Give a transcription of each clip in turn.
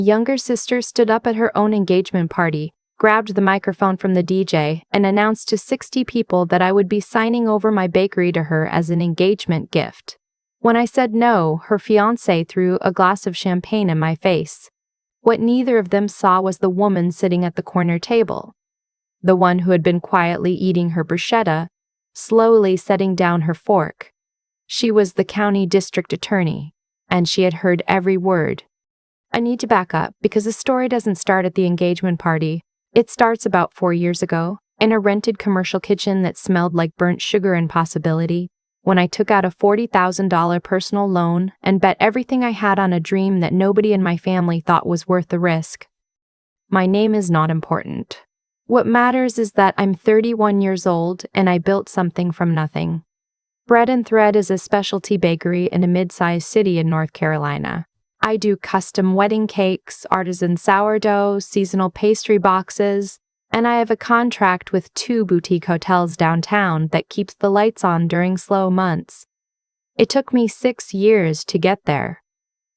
Younger sister stood up at her own engagement party, grabbed the microphone from the DJ, and announced to 60 people that I would be signing over my bakery to her as an engagement gift. When I said no, her fiancé threw a glass of champagne in my face. What neither of them saw was the woman sitting at the corner table. The one who had been quietly eating her bruschetta, slowly setting down her fork. She was the county district attorney, and she had heard every word. I need to back up because the story doesn't start at the engagement party. It starts about 4 years ago, in a rented commercial kitchen that smelled like burnt sugar and possibility, when I took out a $40,000 personal loan and bet everything I had on a dream that nobody in my family thought was worth the risk. My name is not important. What matters is that I'm 31 years old and I built something from nothing. Bread and Thread is a specialty bakery in a mid-sized city in North Carolina. I do custom wedding cakes, artisan sourdough, seasonal pastry boxes, and I have a contract with 2 boutique hotels downtown that keeps the lights on during slow months. It took me 6 years to get there.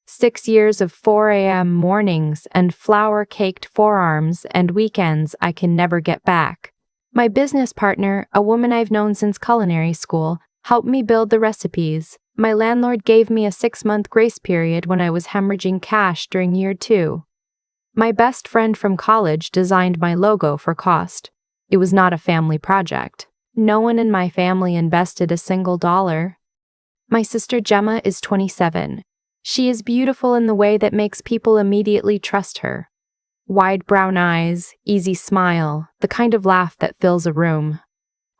6 years of 4 a.m. mornings and flour-caked forearms and weekends I can never get back. My business partner, a woman I've known since culinary school, helped me build the recipes. My landlord gave me a 6-month grace period when I was hemorrhaging cash during year 2. My best friend from college designed my logo for cost. It was not a family project. No one in my family invested a single dollar. My sister Gemma is 27. She is beautiful in the way that makes people immediately trust her. Wide brown eyes, easy smile, the kind of laugh that fills a room.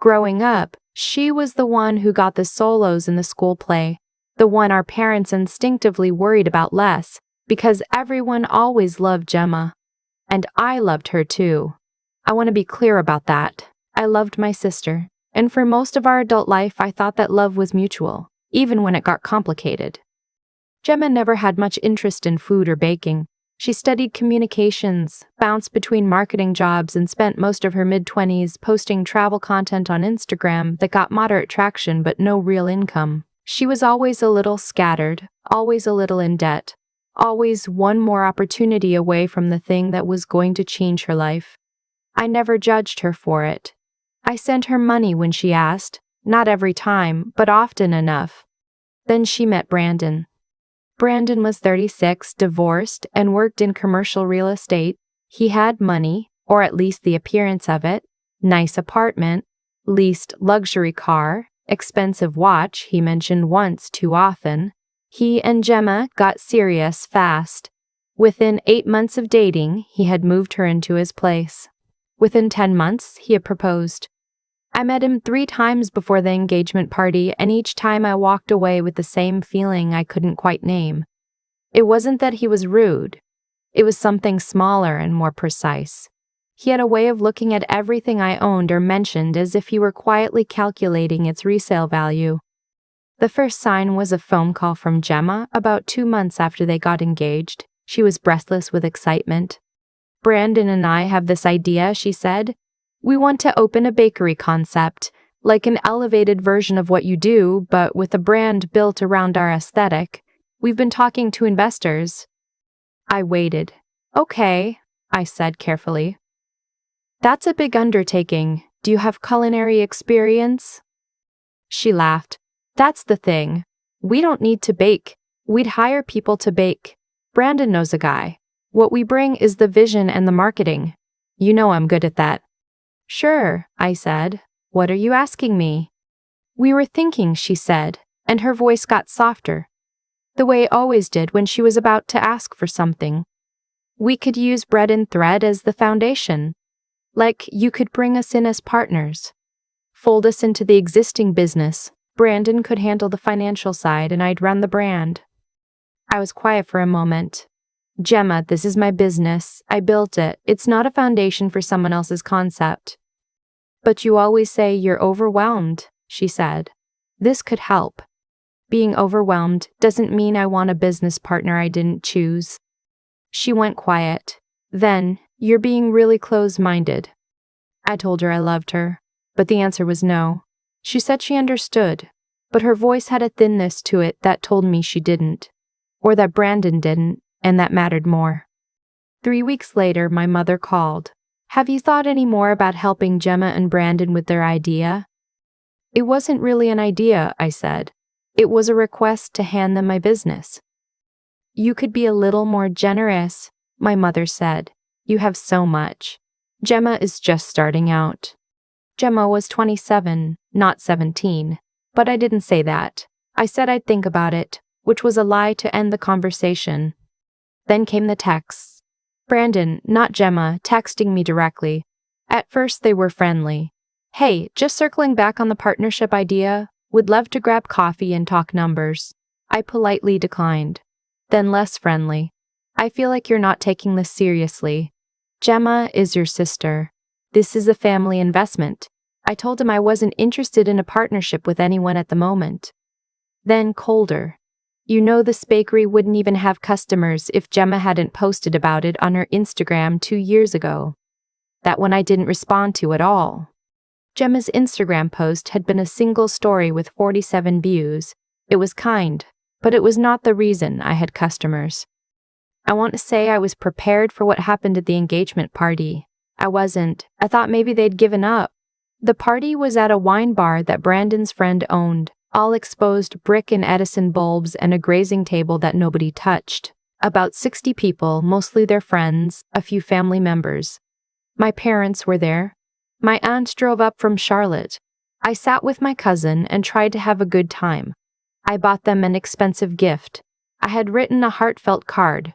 Growing up, she was the one who got the solos in the school play, the one our parents instinctively worried about less, because everyone always loved Gemma. And I loved her too. I want to be clear about that. I loved my sister, and for most of our adult life I thought that love was mutual, even when it got complicated. Gemma never had much interest in food or baking. She studied communications, bounced between marketing jobs, and spent most of her mid-20s posting travel content on Instagram that got moderate traction but no real income. She was always a little scattered, always a little in debt, always one more opportunity away from the thing that was going to change her life. I never judged her for it. I sent her money when she asked, not every time, but often enough. Then she met Brandon. Brandon was 36, divorced, and worked in commercial real estate. He had money, or at least the appearance of it, nice apartment, leased luxury car, expensive watch he mentioned once too often. He and Gemma got serious fast. Within 8 months of dating, he had moved her into his place. Within 10 months, he had proposed. I met him 3 times before the engagement party, and each time I walked away with the same feeling I couldn't quite name. It wasn't that he was rude. It was something smaller and more precise. He had a way of looking at everything I owned or mentioned as if he were quietly calculating its resale value. The first sign was a phone call from Gemma about 2 months after they got engaged. She was breathless with excitement. "Brandon and I have this idea," she said. "We want to open a bakery concept, like an elevated version of what you do, but with a brand built around our aesthetic. We've been talking to investors." I waited. "Okay," I said carefully. "That's a big undertaking. Do you have culinary experience?" She laughed. "That's the thing. We don't need to bake. We'd hire people to bake. Brandon knows a guy. What we bring is the vision and the marketing. You know I'm good at that." "Sure," I said. "What are you asking me?" "We were thinking," she said, and her voice got softer, the way it always did when she was about to ask for something. "We could use Bread and Thread as the foundation. Like, you could bring us in as partners. Fold us into the existing business. Brandon could handle the financial side and I'd run the brand." I was quiet for a moment. "Gemma, this is my business. I built it. It's not a foundation for someone else's concept." "But you always say you're overwhelmed," she said. "This could help. Being overwhelmed doesn't mean I want a business partner I didn't choose." She went quiet. Then, "You're being really close-minded." I told her I loved her, but the answer was no. She said she understood, but her voice had a thinness to it that told me she didn't, or that Brandon didn't, and that mattered more. 3 weeks later, my mother called. Have you thought any more about helping Gemma and Brandon with their idea? It wasn't really an idea, I said. It was a request to hand them my business. You could be a little more generous, my mother said. You have so much. Gemma is just starting out. Gemma was 27, not 17. But I didn't say that. I said I'd think about it, which was a lie to end the conversation. Then came the texts. Brandon, not Gemma, texting me directly. At first they were friendly. Hey, just circling back on the partnership idea, would love to grab coffee and talk numbers. I politely declined. Then less friendly. I feel like you're not taking this seriously. Gemma is your sister. This is a family investment. I told him I wasn't interested in a partnership with anyone at the moment. Then colder. You know this bakery wouldn't even have customers if Gemma hadn't posted about it on her Instagram 2 years ago. That one I didn't respond to at all. Gemma's Instagram post had been a single story with 47 views. It was kind, but it was not the reason I had customers. I want to say I was prepared for what happened at the engagement party. I wasn't. I thought maybe they'd given up. The party was at a wine bar that Brandon's friend owned, all exposed brick and Edison bulbs and a grazing table that nobody touched. About 60 people, mostly their friends, a few family members. My parents were there. My aunt drove up from Charlotte. I sat with my cousin and tried to have a good time. I bought them an expensive gift. I had written a heartfelt card.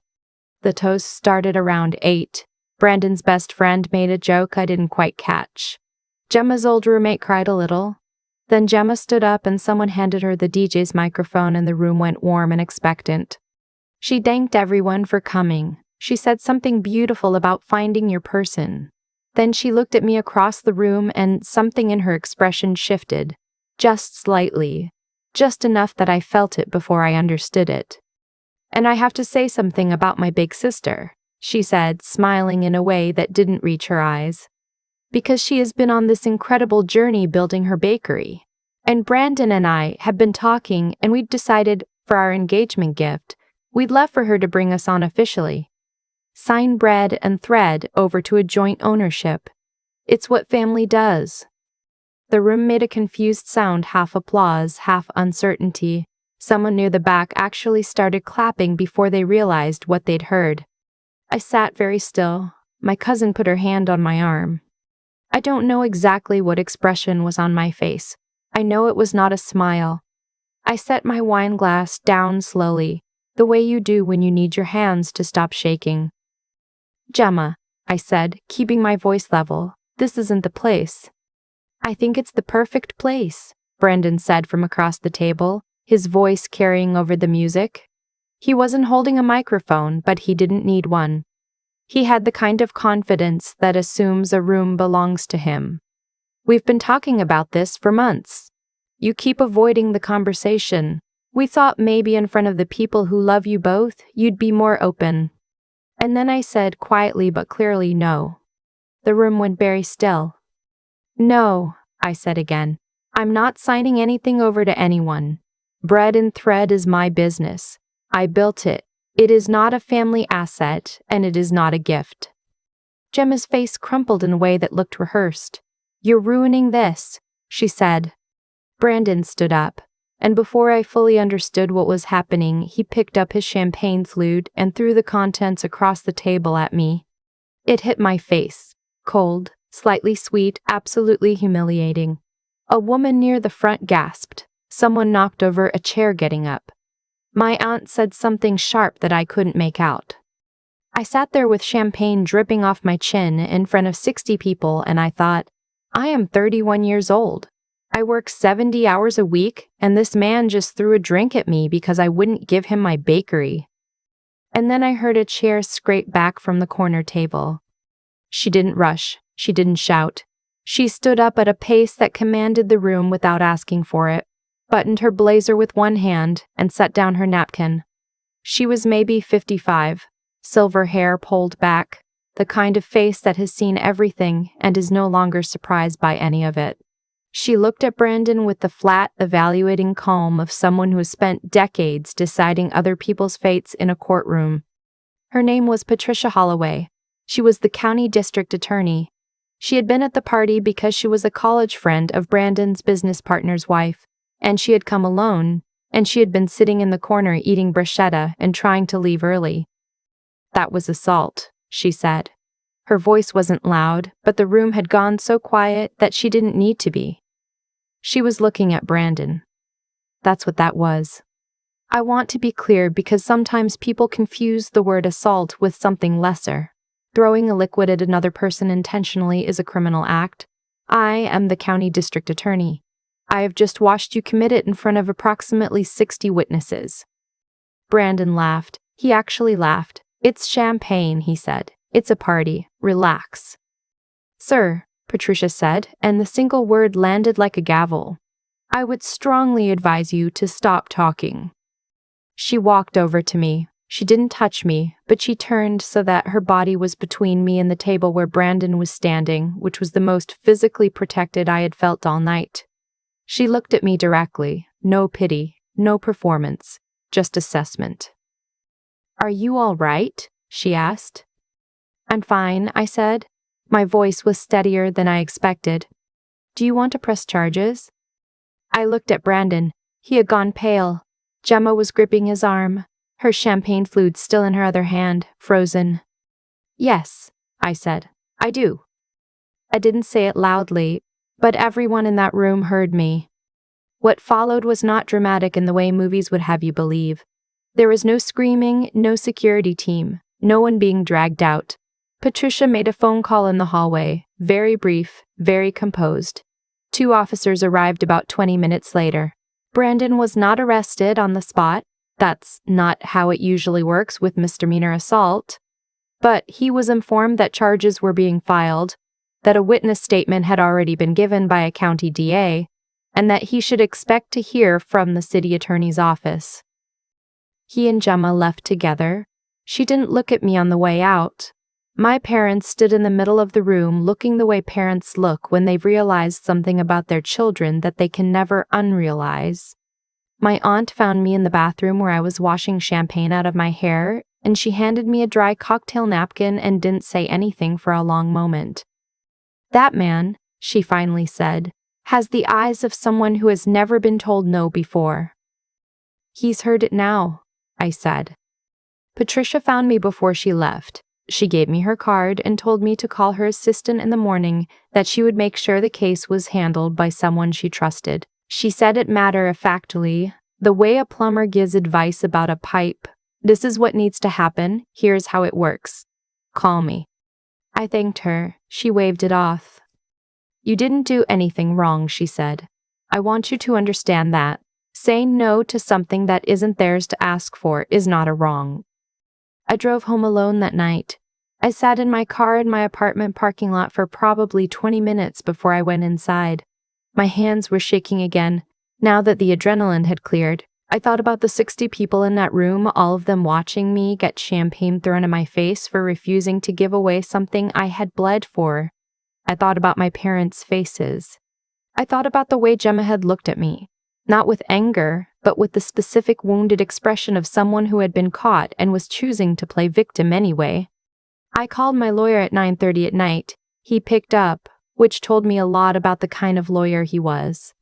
The toast started around 8. Brandon's best friend made a joke I didn't quite catch. Gemma's old roommate cried a little. Then Gemma stood up and someone handed her the DJ's microphone and the room went warm and expectant. She thanked everyone for coming. She said something beautiful about finding your person. Then she looked at me across the room and something in her expression shifted. Just slightly. Just enough that I felt it before I understood it. And I have to say something about my big sister, she said, smiling in a way that didn't reach her eyes. Because she has been on this incredible journey building her bakery. And Brandon and I have been talking and we'd decided for our engagement gift, we'd love for her to bring us on officially. Sign Bread and Thread over to a joint ownership. It's what family does. The room made a confused sound, half applause, half uncertainty. Someone near the back actually started clapping before they realized what they'd heard. I sat very still. My cousin put her hand on my arm. I don't know exactly what expression was on my face. I know it was not a smile. I set my wine glass down slowly, the way you do when you need your hands to stop shaking. Gemma, I said, keeping my voice level, this isn't the place. I think it's the perfect place, Brandon said from across the table, his voice carrying over the music. He wasn't holding a microphone, but he didn't need one. He had the kind of confidence that assumes a room belongs to him. We've been talking about this for months. You keep avoiding the conversation. We thought maybe in front of the people who love you both, you'd be more open. And then I said quietly but clearly no. The room went very still. No, I said again. I'm not signing anything over to anyone. Bread and Thread is my business. I built it. It is not a family asset, and it is not a gift. Gemma's face crumpled in a way that looked rehearsed. You're ruining this, she said. Brandon stood up, and before I fully understood what was happening, he picked up his champagne flute and threw the contents across the table at me. It hit my face. Cold, slightly sweet, absolutely humiliating. A woman near the front gasped. Someone knocked over a chair getting up. My aunt said something sharp that I couldn't make out. I sat there with champagne dripping off my chin in front of 60 people and I thought, I am 31 years old. I work 70 hours a week and this man just threw a drink at me because I wouldn't give him my bakery. And then I heard a chair scrape back from the corner table. She didn't rush. She didn't shout. She stood up at a pace that commanded the room without asking for it, buttoned her blazer with one hand, and set down her napkin. She was maybe 55, silver hair pulled back, the kind of face that has seen everything and is no longer surprised by any of it. She looked at Brandon with the flat, evaluating calm of someone who has spent decades deciding other people's fates in a courtroom. Her name was Patricia Holloway. She was the county district attorney. She had been at the party because she was a college friend of Brandon's business partner's wife, and she had come alone, and she had been sitting in the corner eating bruschetta and trying to leave early. "That was assault," she said. Her voice wasn't loud, but the room had gone so quiet that she didn't need to be. She was looking at Brandon. "That's what that was." I want to be clear because sometimes people confuse the word assault with something lesser. Throwing a liquid at another person intentionally is a criminal act. I am the county district attorney. I have just watched you commit it in front of approximately 60 witnesses. Brandon laughed. He actually laughed. "It's champagne," he said. "It's a party. Relax." "Sir," Patricia said, and the single word landed like a gavel, "I would strongly advise you to stop talking." She walked over to me. She didn't touch me, but she turned so that her body was between me and the table where Brandon was standing, which was the most physically protected I had felt all night. She looked at me directly. No pity, no performance, just assessment. "Are you all right?" she asked. "I'm fine," I said. My voice was steadier than I expected. "Do you want to press charges?" I looked at Brandon. He had gone pale. Gemma was gripping his arm, her champagne flute still in her other hand, frozen. "Yes," I said. "I do." I didn't say it loudly, but everyone in that room heard me. What followed was not dramatic in the way movies would have you believe. There was no screaming, no security team, no one being dragged out. Patricia made a phone call in the hallway, very brief, very composed. 2 officers arrived about 20 minutes later. Brandon was not arrested on the spot. That's not how it usually works with misdemeanor assault. But he was informed that charges were being filed, that a witness statement had already been given by a county DA, and that he should expect to hear from the city attorney's office. He and Gemma left together. She didn't look at me on the way out. My parents stood in the middle of the room looking the way parents look when they've realized something about their children that they can never unrealize. My aunt found me in the bathroom where I was washing champagne out of my hair, and she handed me a dry cocktail napkin and didn't say anything for a long moment. "That man," she finally said, "has the eyes of someone who has never been told no before." "He's heard it now," I said. Patricia found me before she left. She gave me her card and told me to call her assistant in the morning, that she would make sure the case was handled by someone she trusted. She said it matter-of-factly, the way a plumber gives advice about a pipe. "This is what needs to happen, here's how it works. Call me." I thanked her. She waved it off. "You didn't do anything wrong," she said. "I want you to understand that. Saying no to something that isn't theirs to ask for is not a wrong." I drove home alone that night. I sat in my car in my apartment parking lot for probably 20 minutes before I went inside. My hands were shaking again, now that the adrenaline had cleared. I thought about the 60 people in that room, all of them watching me get champagne thrown in my face for refusing to give away something I had bled for. I thought about my parents' faces. I thought about the way Gemma had looked at me, not with anger, but with the specific wounded expression of someone who had been caught and was choosing to play victim anyway. I called my lawyer at 9:30 at night. He picked up, which told me a lot about the kind of lawyer he was.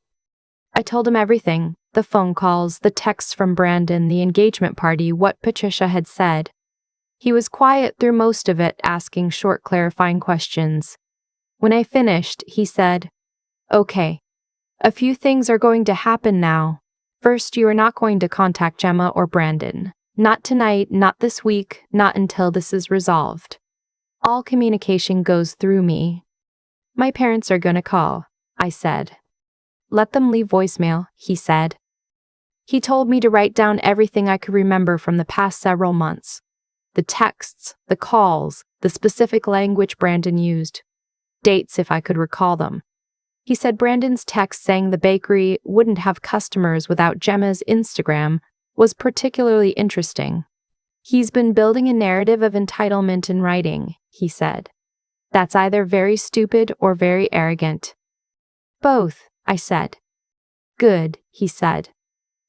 I told him everything, the phone calls, the texts from Brandon, the engagement party, what Patricia had said. He was quiet through most of it, asking short clarifying questions. When I finished, he said, "Okay, a few things are going to happen now. First, you are not going to contact Gemma or Brandon. Not tonight, not this week, not until this is resolved. All communication goes through me." "My parents are gonna call," I said. "Let them leave voicemail," he said. He told me to write down everything I could remember from the past several months. The texts, the calls, the specific language Brandon used. Dates if I could recall them. He said Brandon's text saying the bakery wouldn't have customers without Gemma's Instagram was particularly interesting. "He's been building a narrative of entitlement in writing," he said. "That's either very stupid or very arrogant." "Both," I said. "Good," he said.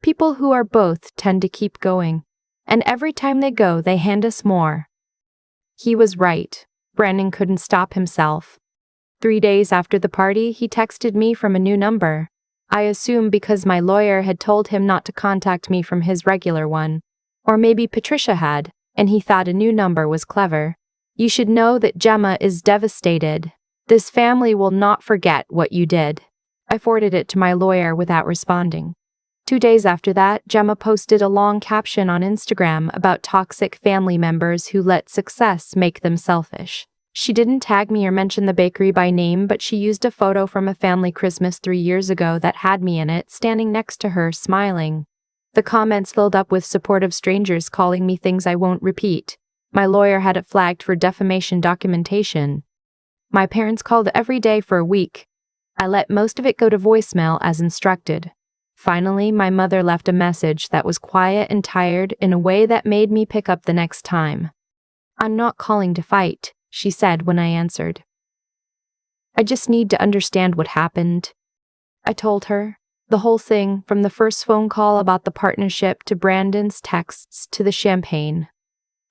"People who are both tend to keep going. And every time they go, they hand us more. He was right. Brandon couldn't stop himself. 3 days after the party, he texted me from a new number. I assume because my lawyer had told him not to contact me from his regular one. Or maybe Patricia had, and he thought a new number was clever. You should know that Gemma is devastated. This family will not forget what you did. I forwarded it to my lawyer without responding. 2 days after that, Gemma posted a long caption on Instagram about toxic family members who let success make them selfish. She didn't tag me or mention the bakery by name, but she used a photo from a family Christmas 3 years ago that had me in it, standing next to her, smiling. The comments filled up with supportive strangers calling me things I won't repeat. My lawyer had it flagged for defamation documentation. My parents called every day for a week. I let most of it go to voicemail as instructed. Finally, my mother left a message that was quiet and tired in a way that made me pick up the next time. "I'm not calling to fight," she said when I answered. "I just need to understand what happened." I told her. The whole thing, from the first phone call about the partnership to Brandon's texts to the champagne.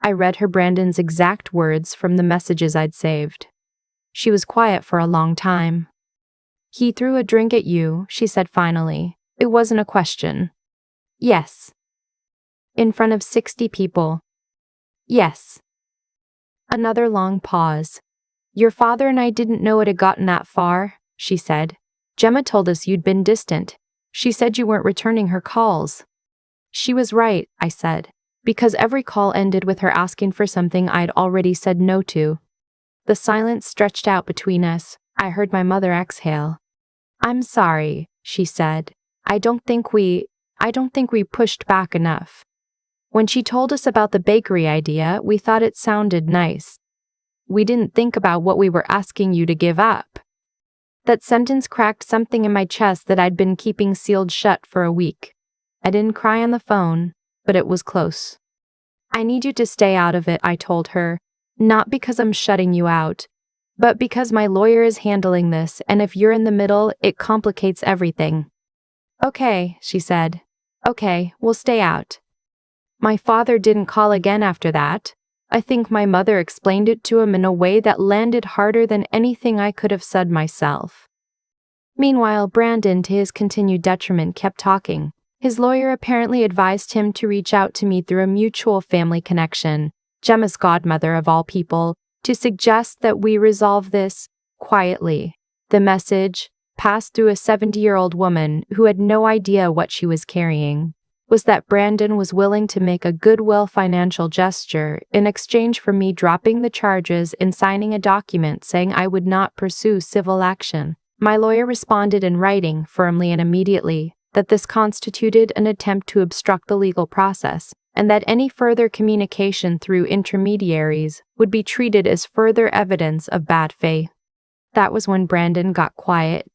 I read her Brandon's exact words from the messages I'd saved. She was quiet for a long time. "He threw a drink at you," she said finally. "It wasn't a question." "Yes." "In front of 60 people." "Yes." Another long pause. "Your father and I didn't know it had gotten that far," she said. "Gemma told us you'd been distant. She said you weren't returning her calls." "She was right," I said, because every call ended with her asking for something I'd already said no to. The silence stretched out between us. I heard my mother exhale. "I'm sorry," she said. I don't think we pushed back enough. When she told us about the bakery idea, we thought it sounded nice. We didn't think about what we were asking you to give up." That sentence cracked something in my chest that I'd been keeping sealed shut for a week. I didn't cry on the phone, but it was close. "I need you to stay out of it," I told her, "not because I'm shutting you out, but because my lawyer is handling this, and if you're in the middle, it complicates everything." "Okay," she said. "Okay, we'll stay out." My father didn't call again after that. I think my mother explained it to him in a way that landed harder than anything I could have said myself. Meanwhile, Brandon, to his continued detriment, kept talking. His lawyer apparently advised him to reach out to me through a mutual family connection, Gemma's godmother of all people, to suggest that we resolve this quietly. The message, passed through a 70-year-old woman who had no idea what she was carrying, was that Brandon was willing to make a goodwill financial gesture in exchange for me dropping the charges and signing a document saying I would not pursue civil action. My lawyer responded in writing, firmly and immediately, that this constituted an attempt to obstruct the legal process, and that any further communication through intermediaries would be treated as further evidence of bad faith. That was when Brandon got quiet.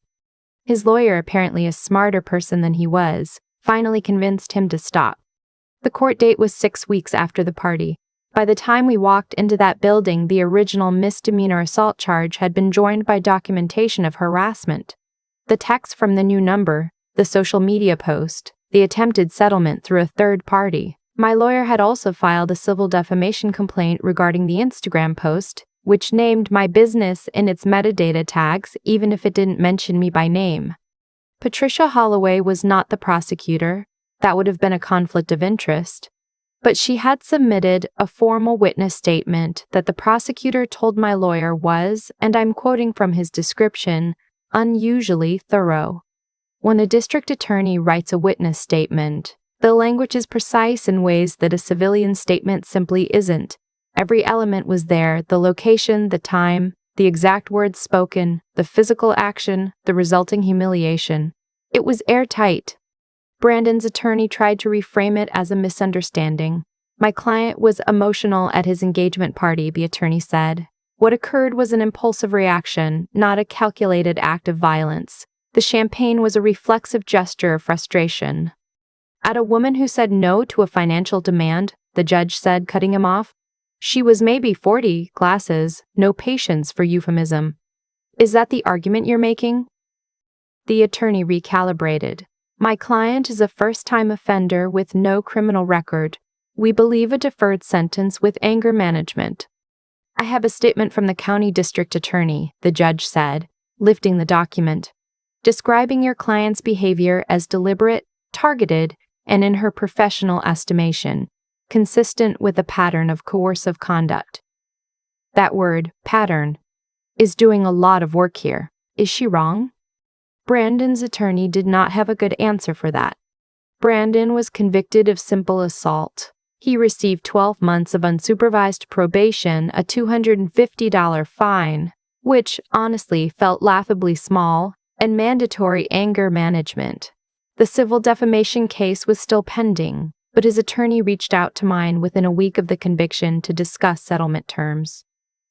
His lawyer, apparently a smarter person than he was, finally convinced him to stop. The court date was 6 weeks after the party. By the time we walked into that building, the original misdemeanor assault charge had been joined by documentation of harassment. The text from the new number, the social media post, the attempted settlement through a third party. My lawyer had also filed a civil defamation complaint regarding the Instagram post, which named my business in its metadata tags even if it didn't mention me by name. Patricia Holloway was not the prosecutor. That would have been a conflict of interest. But she had submitted a formal witness statement that the prosecutor told my lawyer was, and I'm quoting from his description, unusually thorough. When a district attorney writes a witness statement, the language is precise in ways that a civilian statement simply isn't. Every element was there: the location, the time, the exact words spoken, the physical action, the resulting humiliation. It was airtight. Brandon's attorney tried to reframe it as a misunderstanding. My client was emotional at his engagement party, the attorney said. What occurred was an impulsive reaction, not a calculated act of violence. The champagne was a reflexive gesture of frustration. At a woman who said no to a financial demand, the judge said, cutting him off. She was maybe 40, glasses, no patience for euphemism. Is that the argument you're making? The attorney recalibrated. My client is a first-time offender with no criminal record. We believe a deferred sentence with anger management. I have a statement from the county district attorney, the judge said, lifting the document, describing your client's behavior as deliberate, targeted, and in her professional estimation, consistent with a pattern of coercive conduct. That word, pattern, is doing a lot of work here. Is she wrong? Brandon's attorney did not have a good answer for that. Brandon was convicted of simple assault. He received 12 months of unsupervised probation, a $250 fine, which honestly felt laughably small, and mandatory anger management. The civil defamation case was still pending, but his attorney reached out to mine within a week of the conviction to discuss settlement terms.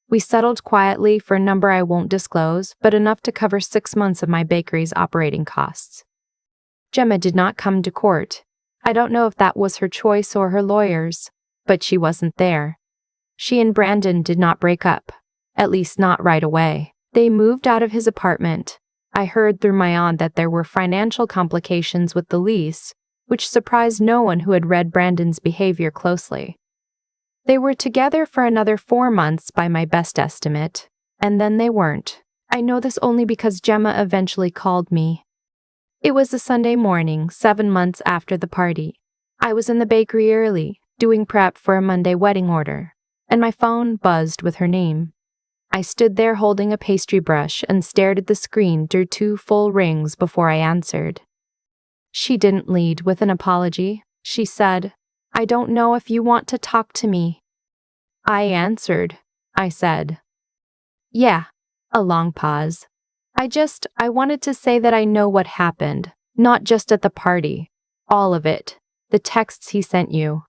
We settled quietly for a number I won't disclose, but enough to cover 6 months of my bakery's operating costs. Gemma did not come to court. I don't know if that was her choice or her lawyer's, but she wasn't there. She and Brandon did not break up, at least not right away. They moved out of his apartment. I heard through my aunt that there were financial complications with the lease, which surprised no one who had read Brandon's behavior closely. They were together for another 4 months by my best estimate, and then they weren't. I know this only because Gemma eventually called me. It was a Sunday morning, 7 months after the party. I was in the bakery early, doing prep for a Monday wedding order, and my phone buzzed with her name. I stood there holding a pastry brush and stared at the screen through 2 full rings before I answered. She didn't lead with an apology. She said, "I don't know if you want to talk to me." I answered. I said, "Yeah." A long pause. I wanted to say that I know what happened, not just at the party. All of it. The texts he sent you.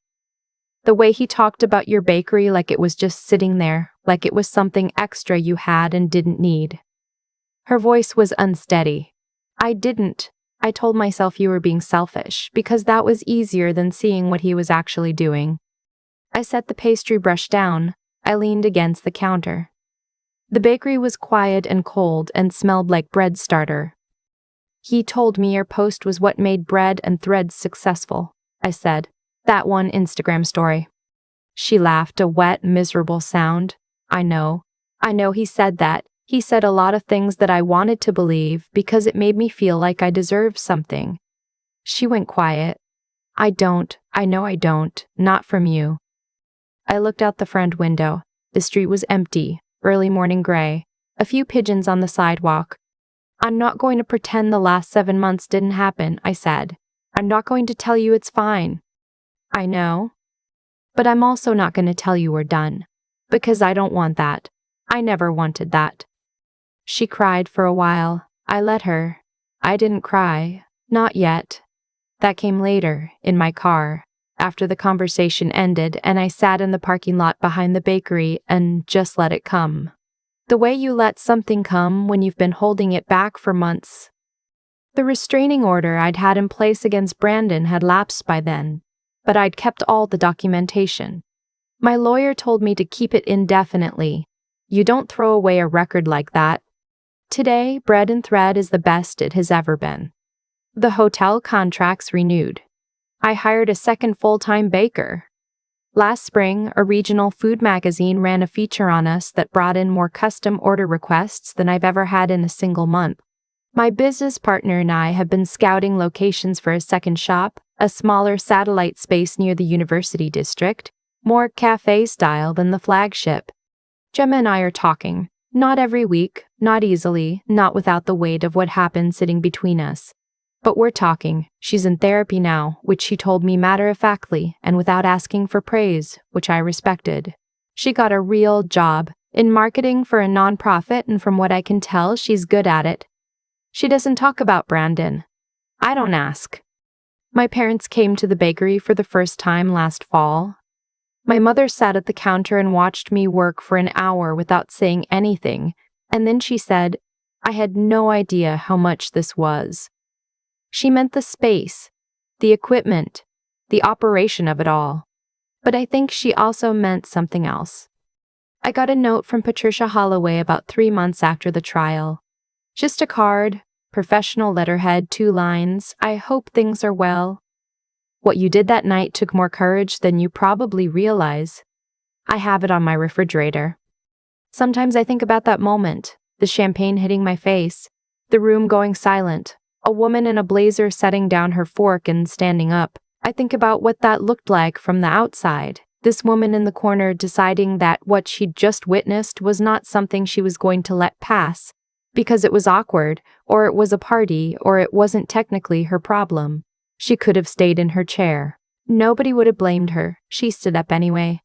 The way he talked about your bakery like it was just sitting there, like it was something extra you had and didn't need. Her voice was unsteady. I told myself you were being selfish, because that was easier than seeing what he was actually doing. I set the pastry brush down. I leaned against the counter. The bakery was quiet and cold and smelled like bread starter. He told me your post was what made bread and threads successful, I said. That one Instagram story. She laughed, a wet, miserable sound. I know he said that. He said a lot of things that I wanted to believe because it made me feel like I deserved something. She went quiet. I know I don't, not from you. I looked out the front window. The street was empty, early morning gray, a few pigeons on the sidewalk. I'm not going to pretend the last 7 months didn't happen, I said. I'm not going to tell you it's fine. I know. But I'm also not going to tell you we're done. Because I don't want that. I never wanted that. She cried for a while. I let her. I didn't cry. Not yet. That came later, in my car, after the conversation ended and I sat in the parking lot behind the bakery and just let it come. The way you let something come when you've been holding it back for months. The restraining order I'd had in place against Brandon had lapsed by then, but I'd kept all the documentation. My lawyer told me to keep it indefinitely. You don't throw away a record like that. Today, Bread and Thread is the best it has ever been. The hotel contract's renewed. I hired a second full-time baker. Last spring, a regional food magazine ran a feature on us that brought in more custom order requests than I've ever had in a single month. My business partner and I have been scouting locations for a second shop, a smaller satellite space near the university district, more cafe style than the flagship. Gemma and I are talking, not every week, not easily, not without the weight of what happened sitting between us. But we're talking. She's in therapy now, which she told me matter-of-factly and without asking for praise, which I respected. She got a real job in marketing for a nonprofit, and from what I can tell, she's good at it. She doesn't talk about Brandon. I don't ask. My parents came to the bakery for the first time last fall. My mother sat at the counter and watched me work for an hour without saying anything, and then she said, I had no idea how much this was. She meant the space, the equipment, the operation of it all. But I think she also meant something else. I got a note from Patricia Holloway about 3 months after the trial. Just a card, professional letterhead, 2 lines, I hope things are well. What you did that night took more courage than you probably realize. I have it on my refrigerator. Sometimes I think about that moment, the champagne hitting my face, the room going silent, a woman in a blazer setting down her fork and standing up. I think about what that looked like from the outside. This woman in the corner deciding that what she'd just witnessed was not something she was going to let pass, because it was awkward, or it was a party, or it wasn't technically her problem. She could have stayed in her chair. Nobody would have blamed her. She stood up anyway.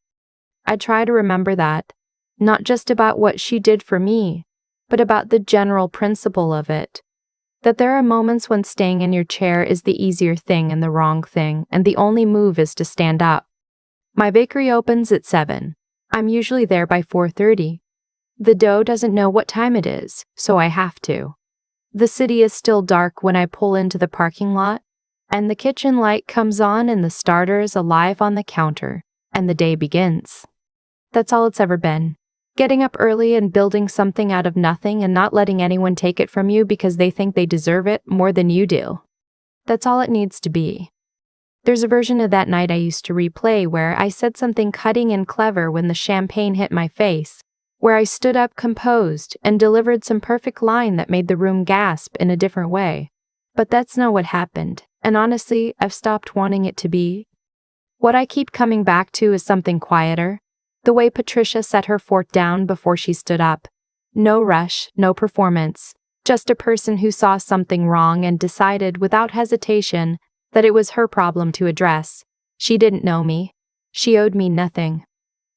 I try to remember that, not just about what she did for me, but about the general principle of it. That there are moments when staying in your chair is the easier thing and the wrong thing, and the only move is to stand up. My bakery opens at 7. I'm usually there by 4:30. The dough doesn't know what time it is, so I have to. The city is still dark when I pull into the parking lot, and the kitchen light comes on and the starter is alive on the counter, and the day begins. That's all it's ever been. Getting up early and building something out of nothing and not letting anyone take it from you because they think they deserve it more than you do. That's all it needs to be. There's a version of that night I used to replay where I said something cutting and clever when the champagne hit my face, where I stood up composed and delivered some perfect line that made the room gasp in a different way. But that's not what happened, and honestly, I've stopped wanting it to be. What I keep coming back to is something quieter. The way Patricia set her fork down before she stood up. No rush, no performance, just a person who saw something wrong and decided without hesitation that it was her problem to address. She didn't know me. She owed me nothing.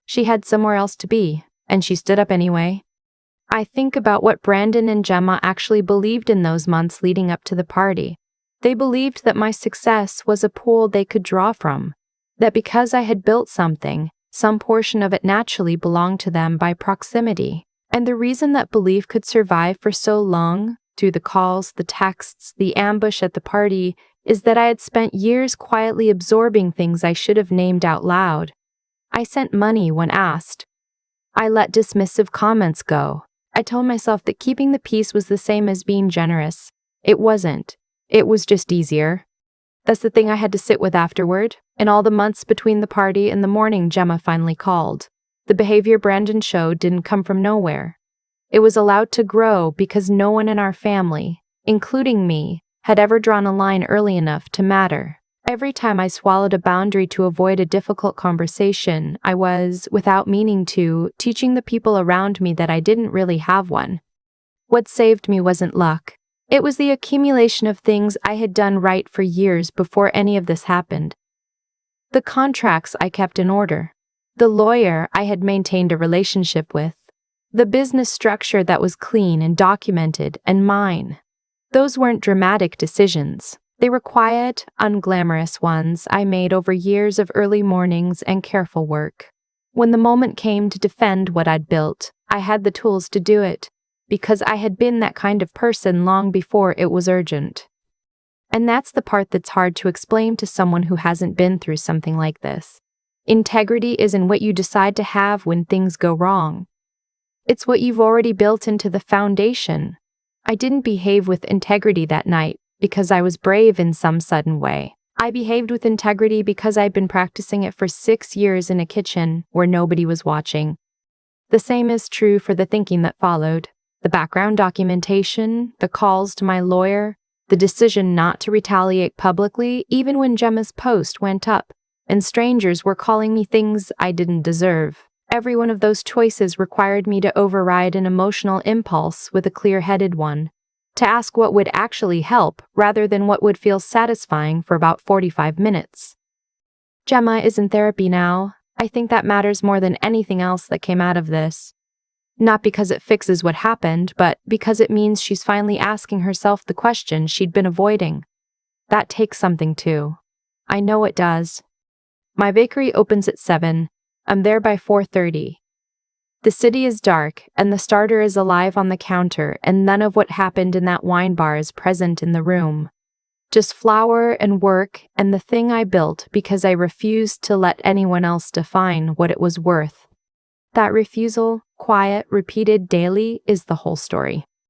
She had somewhere else to be, and she stood up anyway. I think about what Brandon and Gemma actually believed in those months leading up to the party. They believed that my success was a pool they could draw from, that because I had built something, some portion of it naturally belonged to them by proximity. And the reason that belief could survive for so long, through the calls, the texts, the ambush at the party, is that I had spent years quietly absorbing things I should have named out loud. I sent money when asked. I let dismissive comments go. I told myself that keeping the peace was the same as being generous. It wasn't. It was just easier. That's the thing I had to sit with afterward. In all the months between the party and the morning Gemma finally called, the behavior Brandon showed didn't come from nowhere. It was allowed to grow because no one in our family, including me, had ever drawn a line early enough to matter. Every time I swallowed a boundary to avoid a difficult conversation, I was, without meaning to, teaching the people around me that I didn't really have one. What saved me wasn't luck. It was the accumulation of things I had done right for years before any of this happened. The contracts I kept in order. The lawyer I had maintained a relationship with. The business structure that was clean and documented and mine. Those weren't dramatic decisions. They were quiet, unglamorous ones I made over years of early mornings and careful work. When the moment came to defend what I'd built, I had the tools to do it, because I had been that kind of person long before it was urgent. And that's the part that's hard to explain to someone who hasn't been through something like this. Integrity isn't what you decide to have when things go wrong. It's what you've already built into the foundation. I didn't behave with integrity that night because I was brave in some sudden way. I behaved with integrity because I'd been practicing it for 6 years in a kitchen where nobody was watching. The same is true for the thinking that followed. The background documentation, the calls to my lawyer, the decision not to retaliate publicly even when Gemma's post went up and strangers were calling me things I didn't deserve. Every one of those choices required me to override an emotional impulse with a clear-headed one, to ask what would actually help rather than what would feel satisfying for about 45 minutes. Gemma is in therapy now. I think that matters more than anything else that came out of this. Not because it fixes what happened, but because it means she's finally asking herself the question she'd been avoiding. That takes something too. I know it does. My bakery opens at 7. I'm there by 4:30. The city is dark, and the starter is alive on the counter, and none of what happened in that wine bar is present in the room. Just flour and work and the thing I built because I refused to let anyone else define what it was worth. That refusal, quiet, repeated daily, is the whole story.